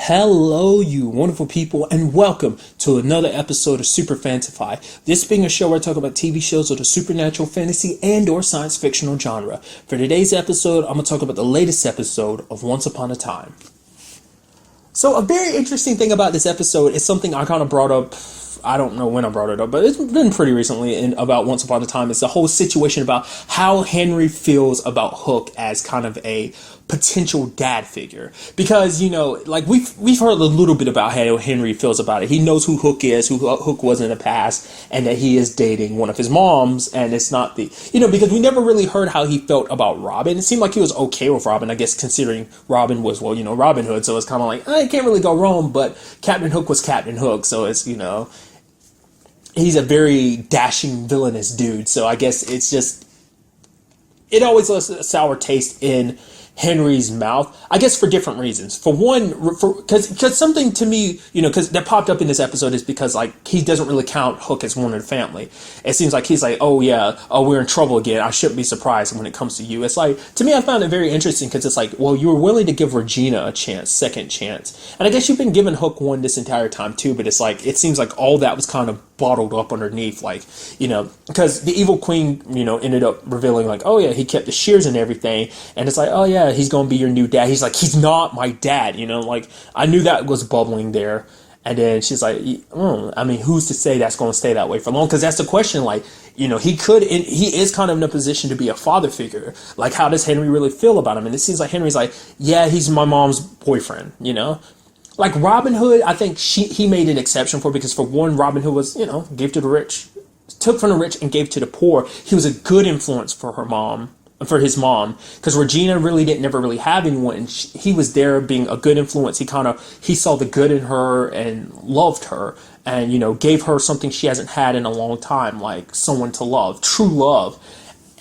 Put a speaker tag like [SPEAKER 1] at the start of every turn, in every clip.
[SPEAKER 1] Hello, you wonderful people, and welcome to another episode of Super-Fanta-Fi. This being a show where I talk about TV shows of the supernatural, fantasy, and or science fictional genre. For today's episode, I'm going to talk about the latest episode of Once Upon a Time. So a very interesting thing about this episode is something I kind of brought up, I don't know when I brought it up, but it's been pretty recently about Once Upon a Time. It's the whole situation about how Henry feels about Hook as kind of a potential dad figure. Because, you know, like we've heard a little bit about how Henry feels about it. He knows who Hook is, who Hook was in the past, and that he is dating one of his moms, and it's not the, you know, because we never really heard how he felt about Robin. It seemed like he was okay with Robin, I guess, considering Robin was, well, you know, Robin Hood, so it's kind of like, I can't really go wrong, but Captain Hook was Captain Hook, so it's, you know, he's a very dashing, villainous dude, so I guess it's just, it always left a sour taste in Henry's mouth, I guess, for different reasons. For one, because something to me, you know, because that popped up in this episode is because, like, he doesn't really count Hook as one of the family. It seems like he's like, oh yeah, oh, we're in trouble again, I shouldn't be surprised when it comes to you. It's like, to me, I found it very interesting because it's like, well, you were willing to give Regina a chance, second chance. And I guess you've been giving Hook one this entire time too, but it's like, it seems like all that was kind of bottled up underneath, like, you know, because the evil queen, you know, ended up revealing like, oh yeah, he kept the shears and everything, and it's like, oh yeah, he's gonna be your new dad. He's like, he's not my dad, you know, like, I knew that was bubbling there. And then she's like, I mean, who's to say that's going to stay that way for long? Because that's the question, like, you know, he is kind of in a position to be a father figure. Like, how does Henry really feel about him? And it seems like Henry's like, yeah, he's my mom's boyfriend, you know? Like Robin Hood, I think he made an exception for, because for one, Robin Hood was, you know, gave to the rich, took from the rich and gave to the poor. He was a good influence for her mom, for his mom, because Regina really never really have anyone, and he was there being a good influence. He saw the good in her and loved her, and, you know, gave her something she hasn't had in a long time, like someone to love, true love.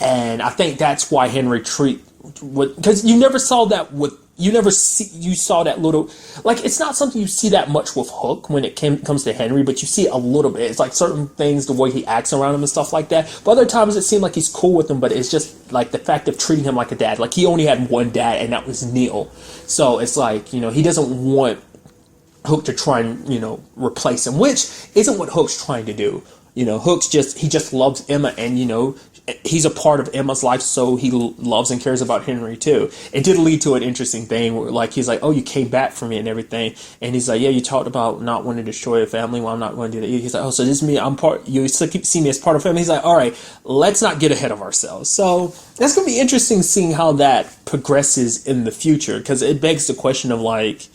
[SPEAKER 1] And I think that's why Henry because you never saw that with. You saw that little, like, it's not something you see that much with Hook when it comes to Henry, but you see it a little bit. It's like certain things, the way he acts around him and stuff like that. But other times it seemed like he's cool with him, but it's just like the fact of treating him like a dad. Like, he only had one dad, and that was Neil. So it's like, you know, he doesn't want Hook to try and, you know, replace him, which isn't what Hook's trying to do. You know, he just loves Emma, and, you know, he's a part of Emma's life, so he loves and cares about Henry too. It did lead to an interesting thing where, like, he's like, oh, you came back for me and everything, and he's like, yeah, you talked about not wanting to destroy a family, well, I'm not going to do that. He's like, oh, so this is me, you still see me as part of family. He's like, all right, let's not get ahead of ourselves. So that's going to be interesting seeing how that progresses in the future, because it begs the question of, like,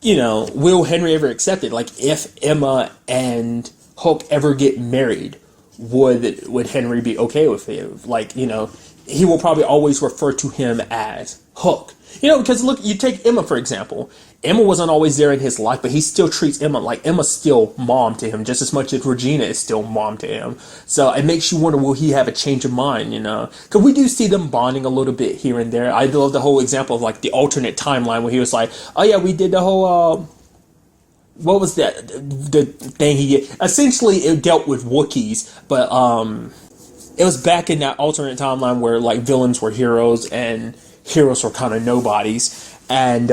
[SPEAKER 1] you know, will Henry ever accept it? Like, if Emma and Hook ever get married, would Henry be okay with it? Like, you know, he will probably always refer to him as Hook. You know, because look, you take Emma, for example. Emma wasn't always there in his life, but he still treats Emma like Emma's still mom to him, just as much as Regina is still mom to him. So it makes you wonder, will he have a change of mind, you know? Because we do see them bonding a little bit here and there. I love the whole example of, like, the alternate timeline where he was like, oh yeah, we did the whole, what was that? The thing he did? Essentially, it dealt with Wookiees, but it was back in that alternate timeline where, like, villains were heroes and heroes were kind of nobodies, and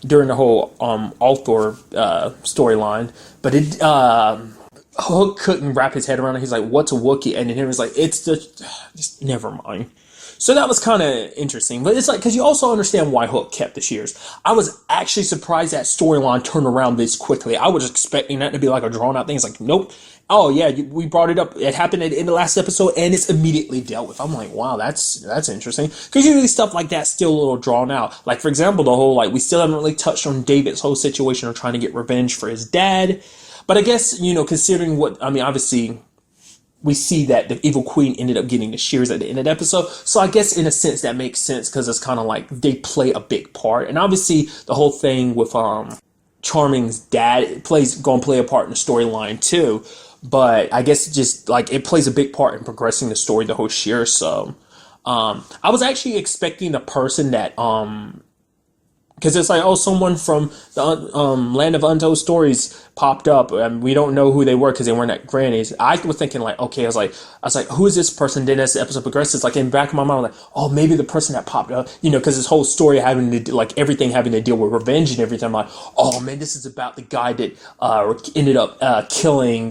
[SPEAKER 1] during the whole Althor storyline, but Hook couldn't wrap his head around it. He's like, "What's a Wookiee?" And then he was like, "It's just never mind." So that was kind of interesting, but it's like, because you also understand why Hook kept the shears. I was actually surprised that storyline turned around this quickly. I was expecting that to be like a drawn out thing. It's like, nope. Oh yeah, we brought it up. It happened in the last episode, and it's immediately dealt with. I'm like, wow, that's interesting. Because usually stuff like that's still a little drawn out. Like, for example, the whole, like, we still haven't really touched on David's whole situation of trying to get revenge for his dad. But I guess, you know, considering obviously, we see that the evil queen ended up getting the shears at the end of the episode. So I guess in a sense that makes sense, because it's kind of like they play a big part. And obviously the whole thing with Charming's dad going to play a part in the storyline too. But I guess just like it plays a big part in progressing the story, the whole shears. So I was actually expecting the person that Because it's like, oh, someone from the Land of Untold Stories popped up, and we don't know who they were because they weren't at Granny's. I was thinking like, okay, I was like, who is this person? Then as the episode progresses, like in the back of my mind, I'm like, oh, maybe the person that popped up, because this whole story having to do, like everything having to deal with revenge and everything. I'm like, oh man, this is about the guy that ended up killing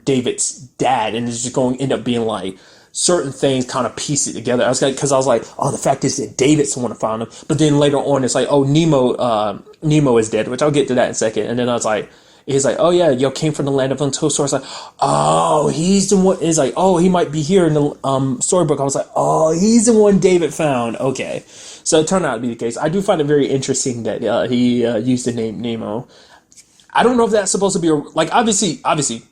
[SPEAKER 1] David's dad, and it's just going to end up being like certain things kind of piece it together. I was like, because I was like, oh, the fact is that David's the one to find him. But then later on, it's like, oh, Nemo is dead, which I'll get to that in a second. And then I was like, he's like, oh yeah, came from the Land of Untold Stories. Like, oh, he's the one. It's like, oh, he might be here in the storybook. I was like, oh, he's the one David found. Okay, so it turned out to be the case. I do find it very interesting that he used the name Nemo. I don't know if that's supposed to be like, obviously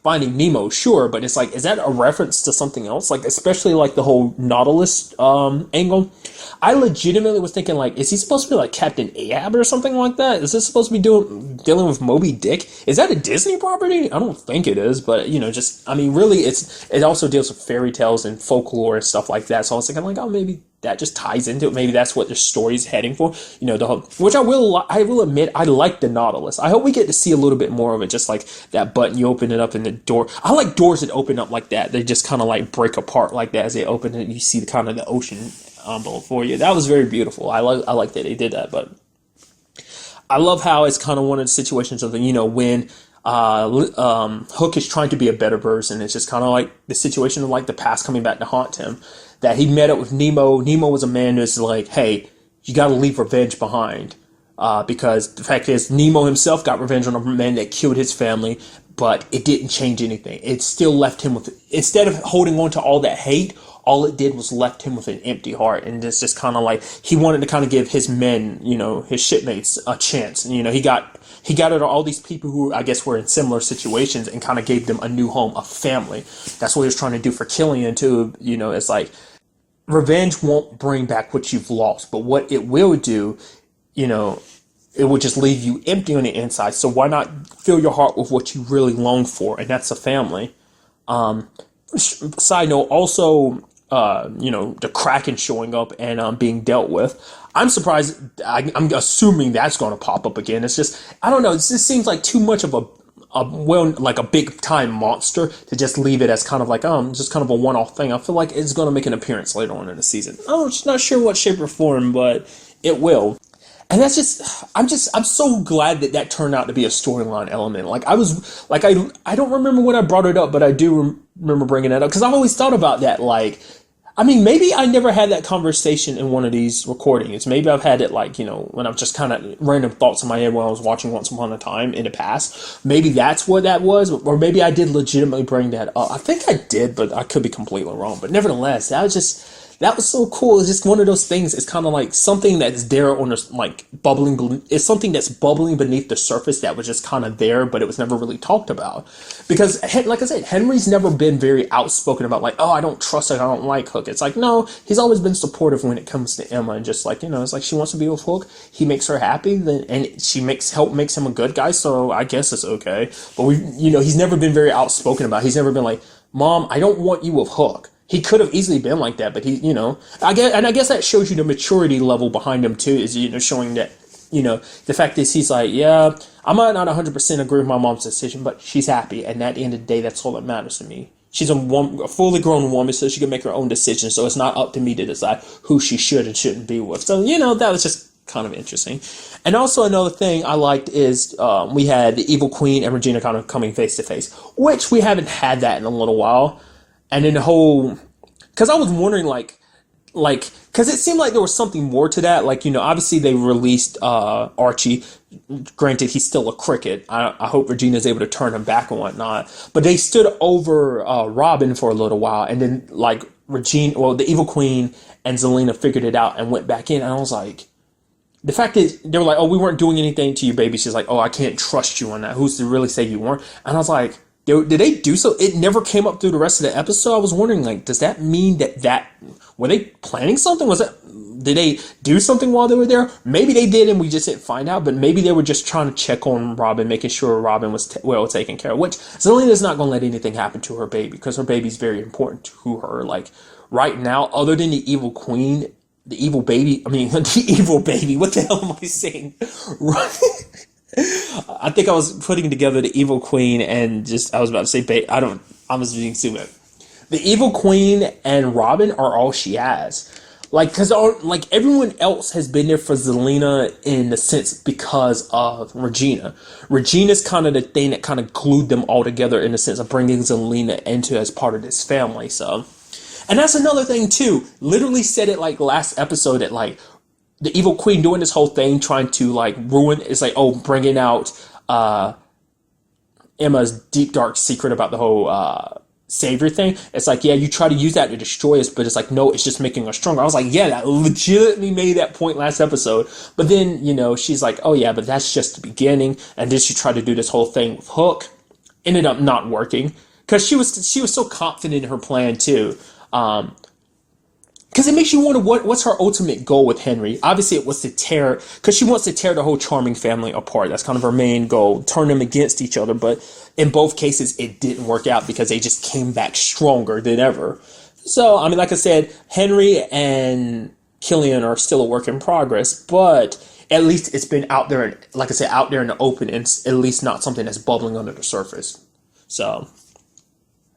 [SPEAKER 1] Finding Nemo, sure, but it's like, is that a reference to something else? Like, especially like the whole Nautilus angle. I legitimately was thinking like, is he supposed to be like Captain Ahab or something like that? Is this supposed to be dealing with Moby Dick? Is that a Disney property? I don't think it is, but really it also deals with fairy tales and folklore and stuff like that. So I was thinking like, oh, maybe that just ties into it. Maybe that's what the story's heading for. Which I will admit, I like the Nautilus. I hope we get to see a little bit more of it, just like that button, you open it up and the door. I like doors that open up like that. They just kind of like break apart like that as they open it. You see the kind of the ocean before you. That was very beautiful. I like that they did that, but I love how it's kind of one of the situations of when Hook is trying to be a better person. It's just kind of like the situation of like the past coming back to haunt him. That he met up with Nemo. Nemo was a man who's like, hey, you got to leave revenge behind. Because the fact is, Nemo himself got revenge on a man that killed his family, but it didn't change anything. It still left him with, instead of holding on to all that hate, all it did was left him with an empty heart. And it's just kind of like, he wanted to kind of give his men, his shipmates a chance. And, he got it on all these people who I guess were in similar situations and kind of gave them a new home, a family. That's what he was trying to do for Killian too. It's like, revenge won't bring back what you've lost, but what it will do, it will just leave you empty on the inside. So why not fill your heart with what you really long for? And that's a family. Side note, also, the Kraken showing up and being dealt with. I'm surprised. I'm assuming that's going to pop up again. It's just, I don't know. It just seems like too much of a big time monster to just leave it as kind of like, just kind of a one-off thing. I feel like it's going to make an appearance later on in the season. I'm just not sure what shape or form, but it will. And that's just, I'm so glad that turned out to be a storyline element. Like I don't remember when I brought it up, but I do remember bringing it up because I've always thought about that. Like, maybe I never had that conversation in one of these recordings. Maybe I've had it when I've just kind of random thoughts in my head when I was watching Once Upon a Time in the past. Maybe that's what that was, or maybe I did legitimately bring that up. I think I did, but I could be completely wrong. But nevertheless, that was so cool. It's just one of those things. It's kind of like something that's there on the, like, bubbling. It's something that's bubbling beneath the surface that was just kind of there, but it was never really talked about. Because, like I said, Henry's never been very outspoken about, like, oh, I don't trust her, I don't like Hook. It's like, no, he's always been supportive when it comes to Emma, and just like, it's like she wants to be with Hook. He makes her happy, and she makes him a good guy, so I guess it's okay. But he's never been very outspoken about it. He's never been like, Mom, I don't want you with Hook. He could have easily been like that, but I guess that shows you the maturity level behind him too, is, showing that, the fact is he's like, yeah, I might not 100% agree with my mom's decision, but she's happy. And at the end of the day, that's all that matters to me. She's a fully grown woman, so she can make her own decisions. So it's not up to me to decide who she should and shouldn't be with. So, that was just kind of interesting. And also another thing I liked is we had the Evil Queen and Regina kind of coming face to face, which we haven't had that in a little while. And then the whole, because I was wondering, because it seemed like there was something more to that. Like, obviously they released Archie. Granted, he's still a cricket. I hope Regina's able to turn him back and whatnot. But they stood over Robin for a little while. And then, the Evil Queen and Zelina figured it out and went back in. And I was like, the fact is, they were like, oh, we weren't doing anything to you, baby. She's like, oh, I can't trust you on that. Who's to really say you weren't? And I was like, did they do so? It never came up through the rest of the episode. I was wondering, does that mean that were they planning something? Did they do something while they were there? Maybe they did and we just didn't find out, but maybe they were just trying to check on Robin, making sure Robin was well taken care of, which Zelina's not going to let anything happen to her baby because her baby's very important to her. Like, right now, other than the Evil Queen, the evil baby. I mean, the evil baby. What the hell am I saying? I think I was putting together the evil queen and just I was about to say I don't. I was being stupid. The evil queen and Robin are all she has. Like, because like everyone else has been there for Zelina in the sense because of Regina. Regina's kind of the thing that kind of glued them all together in the sense of bringing Zelina into as part of this family. So, and that's another thing too. Literally said it like last episode that like the evil queen doing this whole thing trying to like ruin. It's like, oh, bringing out Emma's deep dark secret about the whole savior thing. It's like, yeah, you try to use that to destroy us, but it's like, no, it's just making us stronger. I was like, yeah, that legitimately made that point last episode. But then, you know, she's like, oh yeah, but that's just the beginning. And then she tried to do this whole thing with Hook. Ended up not working because she was so confident in her plan too. Because it makes you wonder what's her ultimate goal with Henry. Obviously, it was to tear, because she wants to tear the whole Charming family apart. That's kind of her main goal, turn them against each other. But in both cases, it didn't work out because they just came back stronger than ever. So, I mean, like I said, Henry and Killian are still a work in progress, but at least it's been out there, and like I said, out there in the open, and it's at least not something that's bubbling under the surface. So,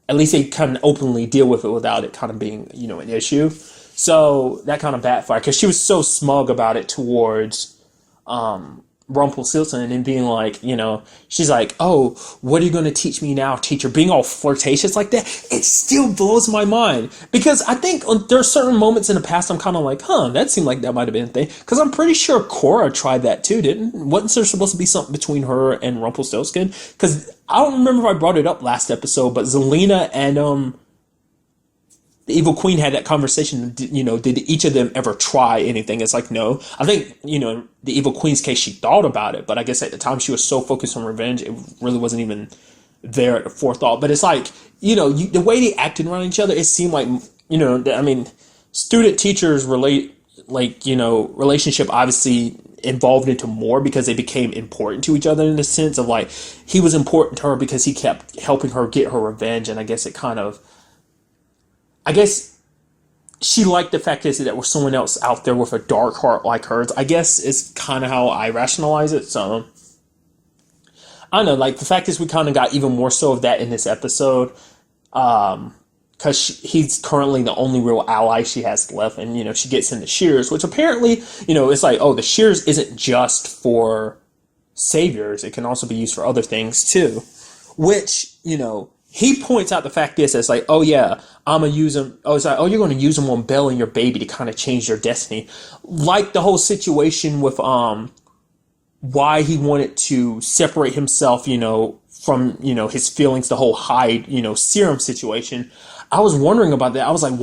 [SPEAKER 1] at least they kind of openly deal with it without it kind of being, you know, an issue. So that kind of backfired because she was so smug about it towards Rumpelstiltskin and being like, you know, she's like, oh, what are you going to teach me now, teacher? Being all flirtatious like that, it still blows my mind. Because I think there are certain moments in the past I'm kind of like, that seemed like that might have been a thing. Because I'm pretty sure Cora tried that too, wasn't there supposed to be something between her and Rumpelstiltskin? Because I don't remember if I brought it up last episode, but Zelina and the evil queen had that conversation, you know, did each of them ever try anything? It's like, no. I think, you know, the evil queen's case, she thought about it, but I guess at the time she was so focused on revenge, it really wasn't even there at the forethought. But it's like, you know, the way they acted around each other, it seemed like, you know, I mean, student-teachers relationship obviously evolved into more because they became important to each other in the sense of like, he was important to her because he kept helping her get her revenge, and I guess she liked the fact that there was someone else out there with a dark heart like hers. I guess is kind of how I rationalize it. So, I don't know, like, the fact is we kind of got even more so of that in this episode. Because he's currently the only real ally she has left. And, you know, she gets into Shears, which apparently, you know, it's like, oh, the Shears isn't just for saviors. It can also be used for other things, too. Which, you know, he points out the fact is, it's like, oh yeah, I'm gonna use them. Oh, it's like, oh, you're gonna use them on Belle and your baby to kind of change their destiny, like the whole situation with why he wanted to separate himself, you know, from, you know, his feelings, the whole Hyde, you know, serum situation. I was wondering about that. I was like,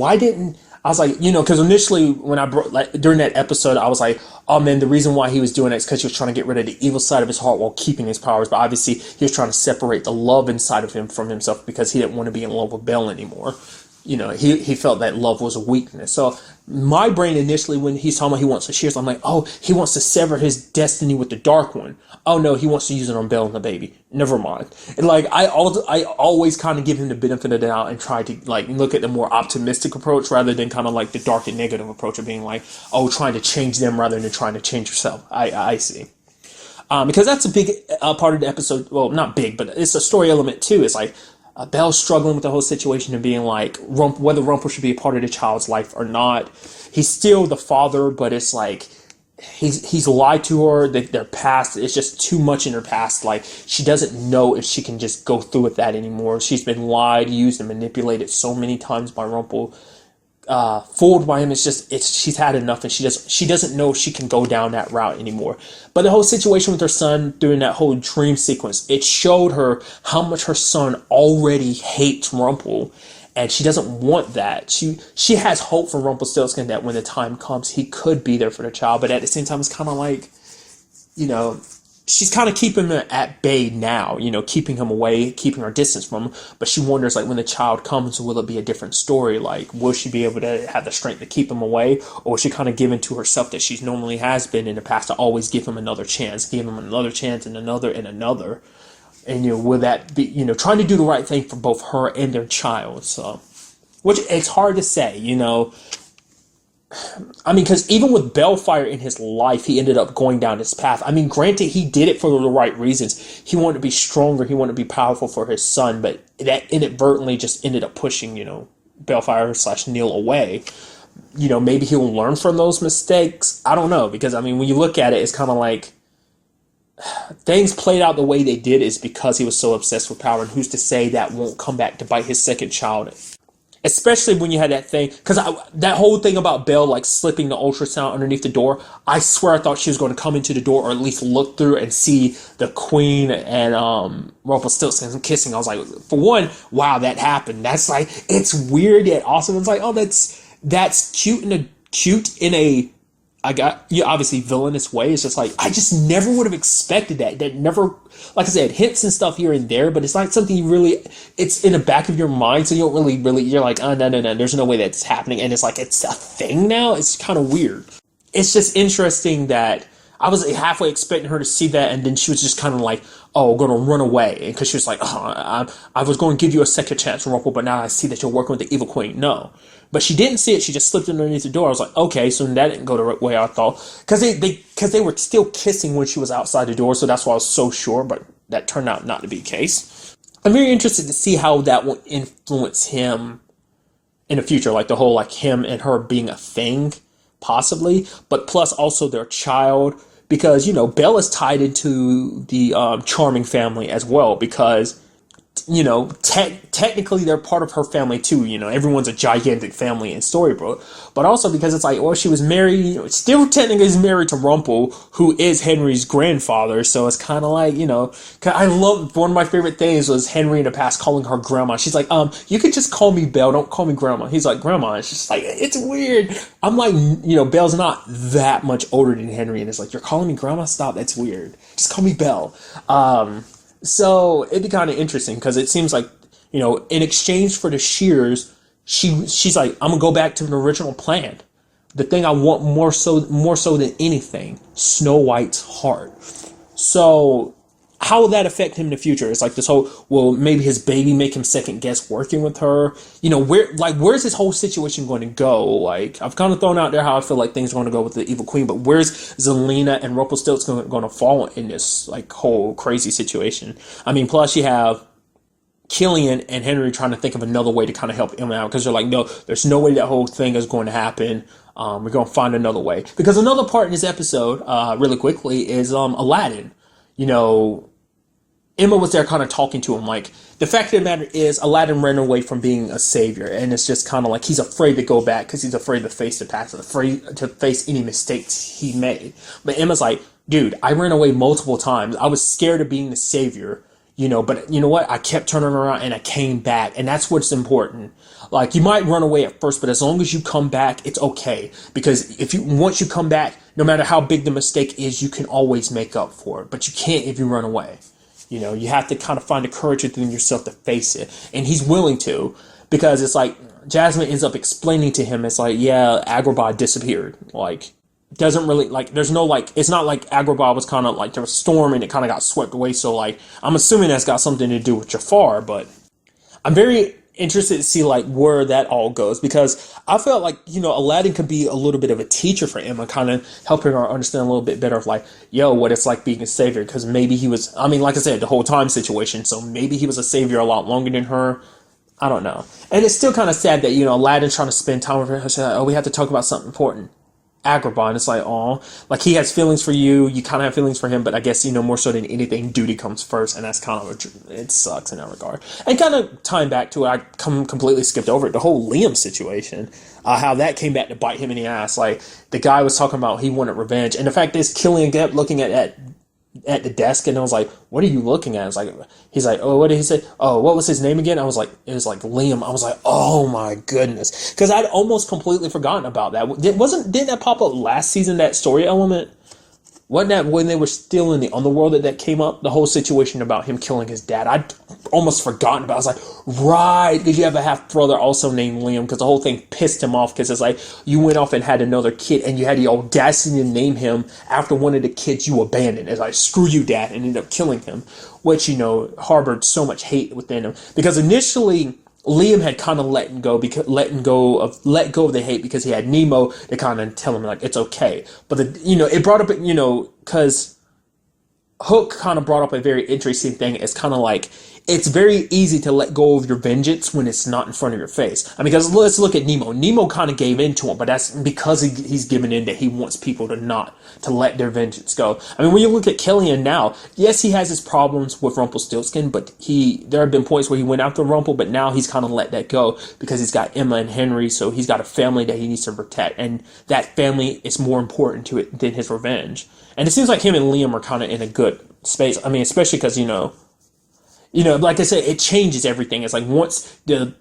[SPEAKER 1] you know, because initially when I brought, like, during that episode, I was like, oh man, the reason why he was doing it is because he was trying to get rid of the evil side of his heart while keeping his powers. But obviously, he was trying to separate the love inside of him from himself because he didn't want to be in love with Belle anymore. You know, he felt that love was a weakness. So my brain initially, when he's talking about he wants to Shears, I'm like, oh, he wants to sever his destiny with the Dark One. Oh no, he wants to use it on Belle and the baby. Never mind. And like, I always kind of give him the benefit of the doubt and try to like look at the more optimistic approach rather than kind of like the dark and negative approach of being like, oh, trying to change them rather than trying to change yourself. I see. Because that's a big part of the episode. Well, not big, but it's a story element too. It's like, Belle's struggling with the whole situation and being like, whether Rumpel should be a part of the child's life or not. He's still the father, but it's like, he's lied to her. Their past, it's just too much in her past. Like, she doesn't know if she can just go through with that anymore. She's been lied, used, and manipulated so many times by Rumpel. Fooled by him. She's had enough, and she doesn't know if she can go down that route anymore. But the whole situation with her son during that whole dream sequence, it showed her how much her son already hates Rumpel, and she doesn't want that. She has hope for Rumpelstiltskin that when the time comes, he could be there for the child. But at the same time, it's kind of like, you know, she's kind of keeping him at bay now, you know, keeping him away, keeping her distance from him. But she wonders, like, when the child comes, will it be a different story? Like, will she be able to have the strength to keep him away? Or will she kind of give in to herself that she normally has been in the past to always give him another chance, give him another chance and another and another? And, you know, will that be, you know, trying to do the right thing for both her and their child? So, which it's hard to say, you know. I mean, because even with Bellfire in his life, he ended up going down this path. I mean, granted, he did it for the right reasons. He wanted to be stronger. He wanted to be powerful for his son, but that inadvertently just ended up pushing, Bellfire/Neil away. Maybe he'll learn from those mistakes. I don't know, because, I mean, when you look at it, it's kind of like things played out the way they did is because he was so obsessed with power, and who's to say that won't come back to bite his second child? Especially when you had that thing, because that whole thing about Belle like slipping the ultrasound underneath the door, I swear I thought she was going to come into the door or at least look through and see the Queen and Rumpelstiltskin kissing. I was like, for one, wow, that happened. That's like, it's weird yet awesome. It's like, oh, that's cute in a obviously villainous way. It's just like, I just never would have expected that. That never, like I said, hints and stuff here and there, but it's not something it's in the back of your mind, so you don't really, you're like, oh, no, there's no way that's happening, and it's like, it's a thing now. It's kind of weird. It's just interesting that I was halfway expecting her to see that, and then she was just kind of like, oh, going to run away, because she was like, oh, I was going to give you a second chance, Rumple, but now I see that you're working with the evil queen. No. But she didn't see it. She just slipped underneath the door. I was like, okay, so that didn't go the way I thought. Because they were still kissing when she was outside the door, so that's why I was so sure, but that turned out not to be the case. I'm very interested to see how that will influence him in the future, like the whole, like, him and her being a thing, possibly, but plus also their child, because, Belle is tied into the Charming family as well, because technically they're part of her family too. Everyone's a gigantic family in Storybrooke, but also because it's like, well, she was married, still technically is married to Rumple, who is Henry's grandfather. So it's kind of like, I love, one of my favorite things was Henry in the past calling her grandma. She's like, you could just call me Belle, don't call me grandma. He's like, grandma. It's just like, it's weird. I'm like, Belle's not that much older than Henry, and it's like, you're calling me grandma? Stop, that's weird. Just call me Belle. So it'd be kind of interesting, because it seems like, in exchange for the shears, she's like, I'm gonna go back to the original plan. The thing I want more so than anything, Snow White's heart. So how will that affect him in the future? It's like this whole, well, maybe his baby make him second guess working with her. Where's this whole situation going to go? Like, I've kind of thrown out there how I feel like things are going to go with the evil queen, but where's Zelena and Rumpelstiltskin going to fall in this, like, whole crazy situation? I mean, plus you have Killian and Henry trying to think of another way to kind of help him out, because they're like, no, there's no way that whole thing is going to happen. We're going to find another way. Because another part in this episode, really quickly, is Aladdin. Emma was there kind of talking to him, like, the fact of the matter is Aladdin ran away from being a savior, and it's just kind of like he's afraid to go back because he's afraid to face the past, afraid to face any mistakes he made. But Emma's like, dude, I ran away multiple times. I was scared of being the savior, but you know what? I kept turning around and I came back, and that's what's important. Like, you might run away at first, but as long as you come back, it's okay, because once you come back, no matter how big the mistake is, you can always make up for it, but you can't if you run away. You have to kind of find the courage within yourself to face it. And he's willing to, because it's like, Jasmine ends up explaining to him, it's like, yeah, Agrabah disappeared. Like, doesn't really, like, there's no, like, it's not like Agrabah was kind of, like, there was a storm and it kind of got swept away. So, like, I'm assuming that's got something to do with Jafar, but I'm very interested to see, like, where that all goes, because I felt like, Aladdin could be a little bit of a teacher for Emma, kind of helping her understand a little bit better of, like, what it's like being a savior, because maybe he was, I mean, like I said, the whole time situation, so maybe he was a savior a lot longer than her. I don't know. And it's still kind of sad that, Aladdin's trying to spend time with her. She's like, oh, we have to talk about something important. Agrabah, and it's like, oh, like, he has feelings for you, you kind of have feelings for him, but I guess, more so than anything, duty comes first, and that's kind of it sucks in that regard. And kind of tying back to it, I completely skipped over it, the whole Liam situation, how that came back to bite him in the ass. Like, the guy was talking about he wanted revenge, and the fact is, Killian kept looking at the desk, and I was like, what are you looking at? It's like, he's like, oh, what did he say? Oh, what was his name again? I was like, it was like Liam. I was like, oh my goodness, because I'd almost completely forgotten about that. Didn't that pop up last season, that story element? Wasn't that when they were still in the underworld that came up? The whole situation about him killing his dad. I'd almost forgotten about it. I was like, right, because you have a half-brother also named Liam, because the whole thing pissed him off, because it's like, you went off and had another kid, and you had the audacity to name him after one of the kids you abandoned. It's like, screw you, Dad, and ended up killing him, which, harbored so much hate within him. Because initially, Liam had kind of let go of the hate because he had Nemo to kind of tell him like it's okay. But it brought up because Hook kind of brought up a very interesting thing. It's kind of like it's very easy to let go of your vengeance when it's not in front of your face. I mean, because let's look at Nemo. Nemo kind of gave in to him, but that's because he's given in that he wants people to let their vengeance go. I mean, when you look at Killian now, yes, he has his problems with Rumpelstiltskin, but there have been points where he went after Rumple, but now he's kind of let that go because he's got Emma and Henry, so he's got a family that he needs to protect, and that family is more important to it than his revenge. And it seems like him and Liam are kind of in a good space. I mean, especially because like I said, it changes everything. It's like once the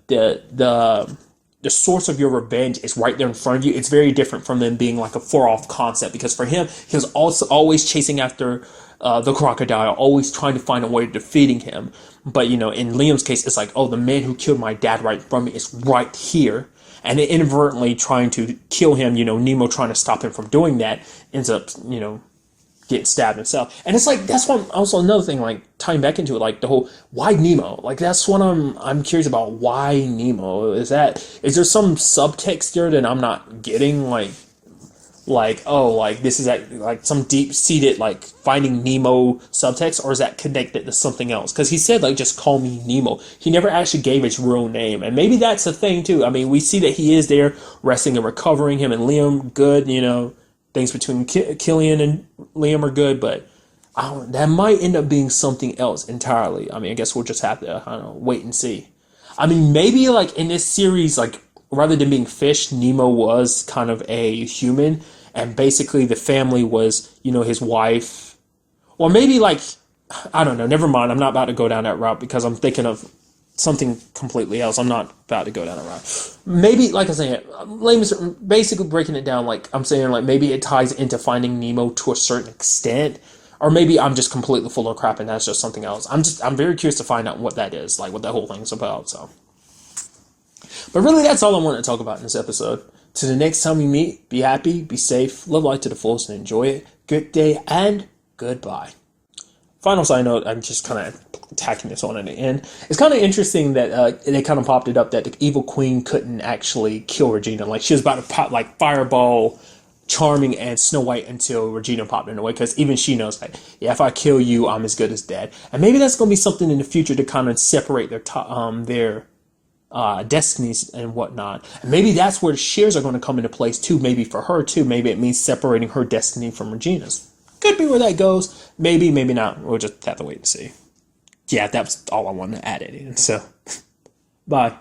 [SPEAKER 1] source of your revenge is right there in front of you, it's very different from them being like a far off concept. Because for him, he was also always chasing after the crocodile, always trying to find a way of defeating him. But in Liam's case, it's like, oh, the man who killed my dad right in front of me is right here. And inadvertently trying to kill him, Nemo trying to stop him from doing that, ends up, getting stabbed himself. And it's like, that's one, also another thing, like, tying back into it, like, the whole, why Nemo? Like, that's what I'm curious about. Why Nemo? Is there some subtext there that I'm not getting? This is like some deep-seated, like, Finding Nemo subtext, or is that connected to something else? Because he said, like, just call me Nemo. He never actually gave his real name, and maybe that's a thing, too. I mean, we see that he is there, resting and recovering. Him and Liam, good, things between Killian and Liam are good, but that might end up being something else entirely. I mean, I guess we'll just have to, wait and see. I mean, maybe, like, in this series, like, rather than being fish, Nemo was kind of a human, and basically the family was, his wife. Or maybe, like, I don't know, never mind, I'm not about to go down that route because I'm thinking of something completely else. I'm not about to go down that route. Maybe, like I said, basically breaking it down, like I'm saying, like maybe it ties into Finding Nemo to a certain extent, or maybe I'm just completely full of crap and that's just something else. I'm very curious to find out what that is, like what that whole thing's about. So, but really, that's all I want to talk about in this episode. To the next time we meet, be happy, be safe, live life to the fullest, and enjoy it. Good day and goodbye. Final side note, I'm just kind of tacking this on at the end. It's kind of interesting that they kind of popped it up that the evil queen couldn't actually kill Regina. Like, she was about to pop, like, fireball Charming and Snow White until Regina popped in the way, because even she knows, like, yeah, if I kill you, I'm as good as dead. And maybe that's going to be something in the future to kind of separate their destinies and whatnot. And maybe that's where the shares are going to come into place, too, maybe for her, too. Maybe it means separating her destiny from Regina's. Could be where that goes. Maybe, maybe not. We'll just have to wait and see. Yeah, that was all I wanted to add it in. So, bye.